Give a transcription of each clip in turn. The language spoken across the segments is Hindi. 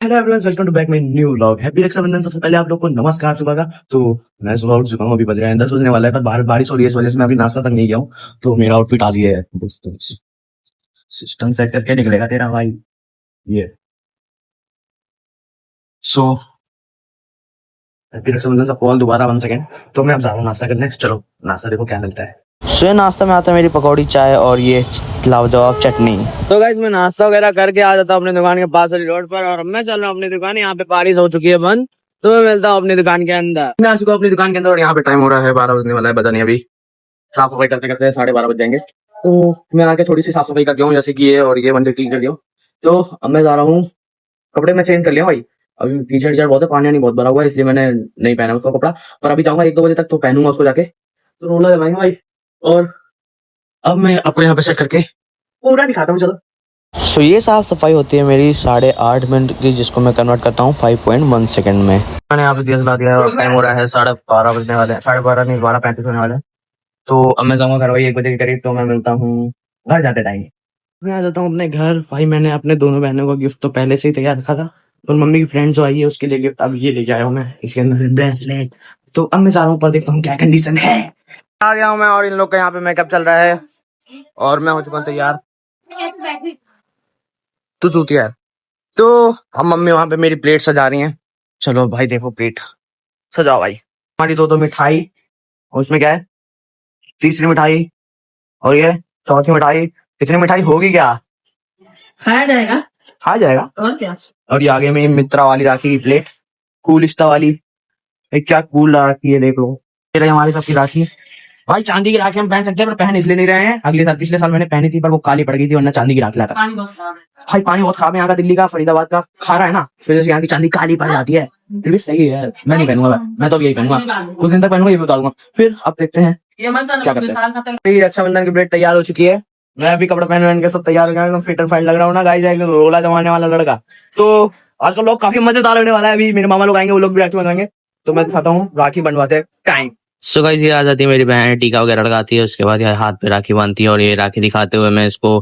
Hello everyone, welcome to back my new vlog. Happy Rakshabandhan. सबसे पहले आप लोग को नमस्कार सुबह का। तो मैं सुबह उठ चुका हूँ, अभी बज रहे हैं 10 बजने वाला है, पर बाहर बारिश हो रही है, इस वजह से मैं अभी नाश्ता तक नहीं किया हूँ। तो मेरा आउटफिट आज ये है दोस्तों, सिस्टम सेट करके निकलेगा तेरा भाई ये। सो हैप्पी रक्षाबंधन सब कॉल दोबारा 1 सेकेंड। तो मैं अब जा रहा हूँ नाश्ता करने, चलो नाश्ता देखो क्या मिलता है। सुबह नाश्ता में आता है मेरी पकौड़ी चाय और ये लाजवाब चटनी। तो गाइस मैं नाश्ता वगैरह करके आ जाता हूँ अपनी दुकान के पास वाली रोड पर, और मैं चल रहा हूँ अपनी दुकान। यहाँ पे बारिश हो चुकी है बंद, तो मैं मिलता हूँ अपनी दुकान के अंदर। मैं आ चुका हूँ अपनी दुकान के अंदर और यहाँ पे टाइम हो रहा है 12 बजने वाला है, पता नहीं अभी साफ सफाई करते करते 12:30 बज जाएंगे। तो मैं आके थोड़ी सी साफ सफाई कर दिया हूँ, जैसे कि ये और ये बंदे क्लीन कर लिया। तो अब मैं जा रहा हूँ, कपड़े मैं चेंज कर लिया भाई। अभी टी शर्ट बहुत है, पानी नहीं बहुत भरा हुआ है, इसलिए मैंने नहीं पहना उसका कपड़ा। पर अभी जाऊंगा 1-2 बजे तक, तो पहनूंगा उसको जाके, तो रोला जमाएंगे भाई। और अब मैं आपको यहाँ पे सेट करके पूरा दिखाता हूँ, चलो। सो ये साफ सफाई होती है मेरी 8.5 मिनट की, जिसको मैं कन्वर्ट करता हूँ 5.1 सेकंड में। मैंने यहाँ पे दिया जला दिया है और टाइम हो रहा है 12:30 बजने वाले हैं, 12:30 नहीं 12:35 होने वाले हैं। तो अब मैं जाऊंगा घर भाई 1 बजे के करीब। तो मैं मिलता हूँ घर जाते टाइम। मैं आ जाता हूँ अपने घर भाई। मैंने अपने दोनों बहनों का गिफ्ट तो पहले से ही तैयार रखा था, और मम्मी की फ्रेंड जो आई है उसके लिए गिफ्ट अब ये लेके आया हूँ मैं, इसके अंदर ब्रेसलेट। तो अब मैं जा रहा हूँ ऊपर, देखता हूँ क्या कंडीशन है। आ गया हूँ मैं, और इन लोग का यहाँ पे मेकअप चल रहा है, और मैं हो चुका हूँ तैयार। तू चूतिया है। तो अब मम्मी वहां पे मेरी प्लेट सजा रही हैं। चलो भाई देखो प्लेट सजाओ भाई। हमारी 2 मिठाई, और उसमें क्या है, तीसरी मिठाई, और ये चौथी मिठाई। कितनी मिठाई होगी क्या? खाया जाएगा खा जाएगा। और क्या। और ये आगे में मित्रा वाली राखी की प्लेट, कूलिस्ता वाली। ये क्या कूल राखी है, देख लो। ये रही हमारी सबकी राखी भाई। चांदी की राखी हम पहन सकते हैं, पर पहन इसलिए नहीं रहे हैं। अगले साल पिछले साल मैंने पहनी थी, पर वो काली पड़ गई थी, वरना चांदी की राखी लाता। पानी बहुत खराब है। भाई पानी बहुत खराब है यहाँ का, दिल्ली का फरीदाबाद का खारा है ना, इस वजह से यहाँ की चांदी काली पड़ जाती है। फिर भी सही है, मैं नहीं पहनूंगा। मैं तो अब यही पहनूंगा, कुछ दिन तक पहनूंगा, ये भी उतारूंगा। फिर अब देखते हैं ये मत क्या करते हैं। रक्षाबंधन की प्लेट तैयार हो चुकी है। मैं अभी कपड़ा पहन के सब तैयार हो गया, एकदम फिट एंड फाइन लग रहा हूँ ना गाइस, एकदम रोला जमाने वाला लड़का। तो आज का लोग काफी मजेदार होने वाला है। अभी मेरे मामा लोग आएंगे, वो लोग भी राखी बनवाएंगे। तो मैं दिखाता हूँ राखी बनवाते टाइम। सो गाइस ये आ जाती है मेरी बहन, टीका वगैरह लगाती है, उसके बाद ये हाथ पे राखी बांधती है, और ये राखी दिखाते हुए मैं इसको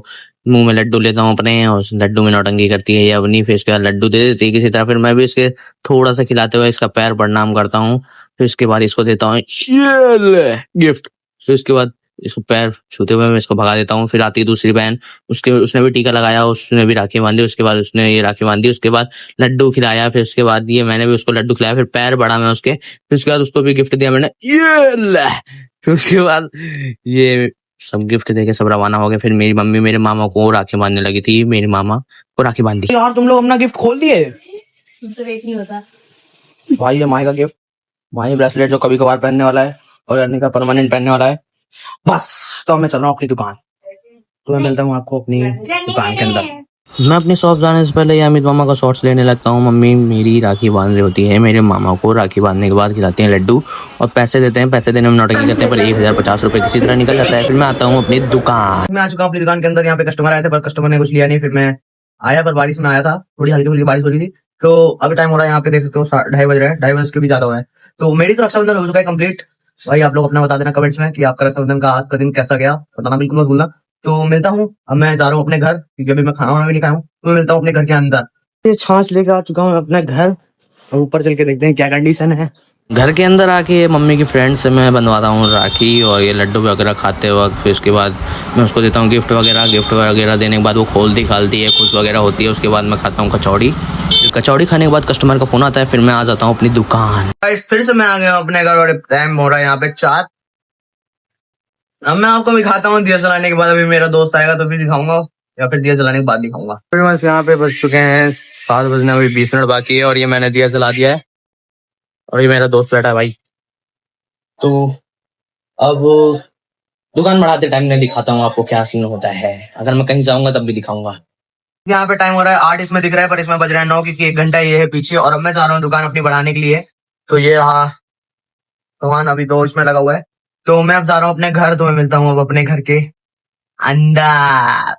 मुंह में लड्डू लेता हूँ अपने, और उस लड्डू में नौटंकी करती है ये अपनी। फिर उसके बाद लड्डू दे देती है किसी तरह, फिर मैं भी इसके थोड़ा सा खिलाते हुए इसका पैर प्रणाम करता हूँ। फिर उसके बाद इसको देता हूँ ये ले गिफ्ट। फिर उसके बाद इसको पैर छूते हुए मैं इसको भगा देता हूँ। फिर आती है दूसरी बहन, उसने भी टीका लगाया, उसने भी राखी बांधी, उसके बाद उसने ये राखी बांधी, उसके बाद लड्डू खिलाया। फिर उसके बाद ये मैंने भी उसको लड्डू खिलाया, फिर पैर बढ़ा मैं उसके, फिर उसके बाद उसको भी गिफ्ट दिया मैंने ये ले। फिर उसके बाद ये सब गिफ्ट देके सब रवाना हो गए। फिर मेरी मम्मी मेरे मामा को राखी बांधने लगी थी, मेरे मामा को राखी बांधी। यार तुम लोग अपना गिफ्ट खोल दिए तुमसे वेट नहीं होता। भाई। ये माई का गिफ्ट, माई ब्रेसलेट जो कभी कभार पहनने वाला है, और अन्य का परमानेंट पहनने वाला है बस। तो मैं चल रहा हूँ अपनी दुकान। तो मैं मिलता हूँ आपको अपनी दुकान के अंदर। मैं अपनी शॉप जाने से पहले अमित मामा का शॉर्ट्स लेने लगता हूँ। मम्मी मेरी राखी बांध रही होती है, मेरे मामा को राखी बांधने के बाद खिलाते हैं लड्डू और पैसे देते हैं। पैसे देने में नौटंकी करते हैं, पर 1050 रुपए किसी तरह निकल जाता है। फिर मैं आता हूँ अपनी दुकान। मैं आ चुका हूँ अपनी दुकान के अंदर। यहाँ पे कस्टमर आए थे, पर कस्टमर ने कुछ लिया नहीं। फिर मैं आया, पर बारिश में आया था, थोड़ी हल्की फुल्की बारिश हो रही थी। तो अभी टाइम हो रहा है, यहाँ पे देख सकते हो 2:30 बज रहे हैं, 2:30 के भी ज्यादा हुआ है। तो मेरी तो रक्षाबंधन हो चुका है कंप्लीट। भाई आप लोग अपना बता देना कमेंट्स में कि आपका रक्षाबंधन का आज का दिन कैसा गया, बताना बिल्कुल मत भूलना। तो मिलता हूँ, अब मैं जा रहा हूँ अपने घर, क्योंकि अभी मैं खाना वाना भी नहीं खाया हूँ। तो मिलता हूँ अपने घर के अंदर। ये छाछ लेकर आ चुका हूँ अपने घर, और ऊपर चल के देखते हैं क्या कंडीशन है। घर के अंदर आके मम्मी की फ्रेंड से मैं बनवाता हूँ राखी और ये लड्डू वगैरह खाते वक्त। फिर उसके बाद मैं उसको देता हूँ गिफ्ट वगैरह देने के बाद वो खोलती खालती है, खुश वगैरह होती है। उसके बाद मैं खाता हूँ कचौड़ी। कचौड़ी खाने के बाद कस्टमर का फोन आता है, फिर मैं आ जाता हूँ अपनी दुकान। फिर से मैं आ गया अपने घर, और टाइम हो रहा है यहाँ पे 4। अब मैं आपको दिखाता हूँ दिया जलाने के बाद। अभी मेरा दोस्त आएगा तो भी दिखाऊंगा, या फिर दिया जलाने के बाद दिखाऊंगा। फिर बस यहाँ पे बज चुके हैं 7 बजने, अभी 20 मिनट बाकी है, और ये मैंने दिया जला दिया है, और ये मेरा दोस्त बैठा है भाई। तो अब दुकान बढ़ाते टाइम मैं दिखाता हूँ आपको क्या सीन होता है। अगर मैं कहीं जाऊंगा तब भी दिखाऊंगा। यहाँ पे टाइम हो रहा है 8, इसमें दिख रहा है, पर इसमें बज रहा है 9, क्योंकि 1 घंटा ये है पीछे। और अब मैं जा रहा हूँ दुकान अपनी बढ़ाने के लिए। तो ये रहा दुकान, अभी 2 इसमें लगा हुआ है। तो मैं अब जा रहा हूँ अपने घर। तो मैं मिलता हूँ अब अपने घर के अंदर।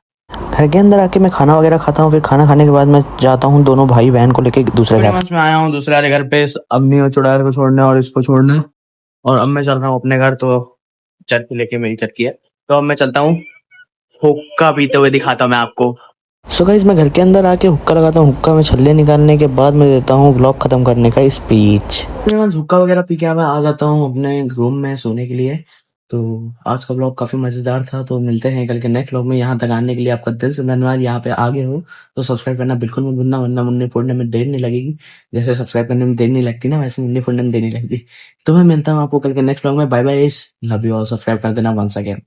घर के अंदर आके मैं खाना वगैरह खाता हूँ। फिर खाना खाने के बाद मैं जाता हूँ दोनों भाई बहन को लेके दूसरे घर। मैं आया हूँ दूसरे वाले घर पे, अम्मी और चुड़ैल को छोड़ने और इसको छोड़ने। और अब मैं चल रहा हूँ अपने घर। तो चरखी लेके, मेरी चरखी है। तो अब मैं चलता हूँ, हुक्का पीते हुए दिखाता हूँ मैं आपको। सो गाइस मैं घर के अंदर आके हुक्का लगाता हूँ। हुक्का में छल्ले निकालने के बाद मैं देता हूँ व्लॉग खत्म करने का स्पीच। हुक्का वगैरह पी के मैं आ जाता हूँ अपने रूम में सोने के लिए। तो आज का व्लॉग काफी मजेदार था। तो मिलते हैं कल के नेक्स्ट व्लॉग में। यहाँ तक आने के लिए आपका दिल से धन्यवाद। यहाँ पे आगे हो तो सब्सक्राइब करना बिल्कुल मत भूलना, वरना मुन्नी फोड़ने में देर नहीं लगेगी। जैसे सब्सक्राइब करने में देर नहीं लगती ना, वैसे मुन्नी फोड़ने में देर नहीं लगती। तो मैं मिलता हूँ आपको कल के नेक्स्ट व्लॉग में। Bye bye, love you all. Subscribe कर देना वंस अगेन।